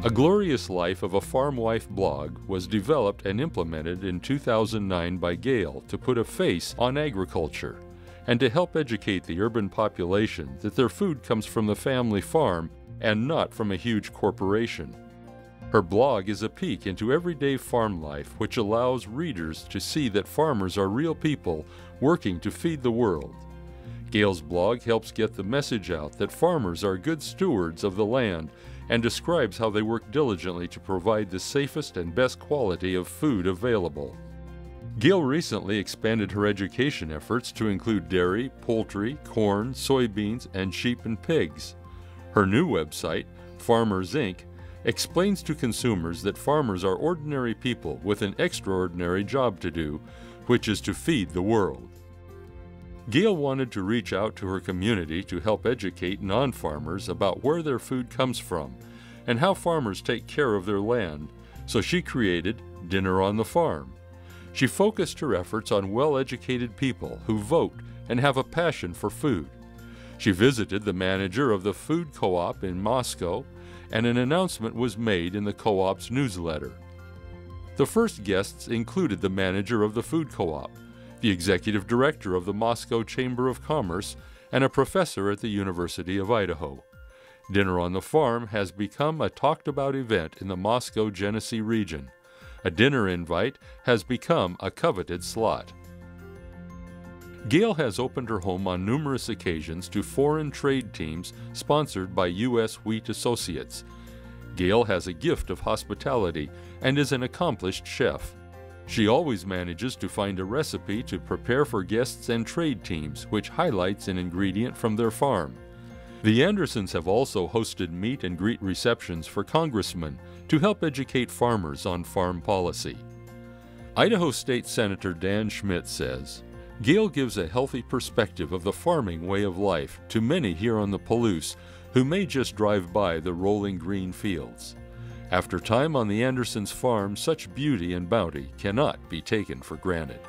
A Glorious Life of a Farm Wife blog was developed and implemented in 2009 by Gayle to put a face on agriculture and to help educate the urban population that their food comes from the family farm and not from a huge corporation. Her blog is a peek into everyday farm life, which allows readers to see that farmers are real people working to feed the world. Gayle's blog helps get the message out that farmers are good stewards of the land and describes how they work diligently to provide the safest and best quality of food available. Gayle recently expanded her education efforts to include dairy, poultry, corn, soybeans, and sheep and pigs. Her new website, Farmers Inc., explains to consumers that farmers are ordinary people with an extraordinary job to do, which is to feed the world. Gayle wanted to reach out to her community to help educate non-farmers about where their food comes from and how farmers take care of their land, so she created Dinner on the Farm. She focused her efforts on well-educated people who vote and have a passion for food. She visited the manager of the food co-op in Moscow, and an announcement was made in the co-op's newsletter. The first guests included the manager of the food co-op, the executive director of the Moscow Chamber of Commerce, and a professor at the University of Idaho. Dinner on the Farm has become a talked-about event in the Moscow-Genesee region. A dinner invite has become a coveted slot. Gayle has opened her home on numerous occasions to foreign trade teams sponsored by U.S. Wheat Associates. Gayle has a gift of hospitality and is an accomplished chef. She always manages to find a recipe to prepare for guests and trade teams, which highlights an ingredient from their farm. The Andersons have also hosted meet and greet receptions for congressmen to help educate farmers on farm policy. Idaho State Senator Dan Schmidt says, Gayle gives a healthy perspective of the farming way of life to many here on the Palouse who may just drive by the rolling green fields. After time on the Andersons' farm, such beauty and bounty cannot be taken for granted.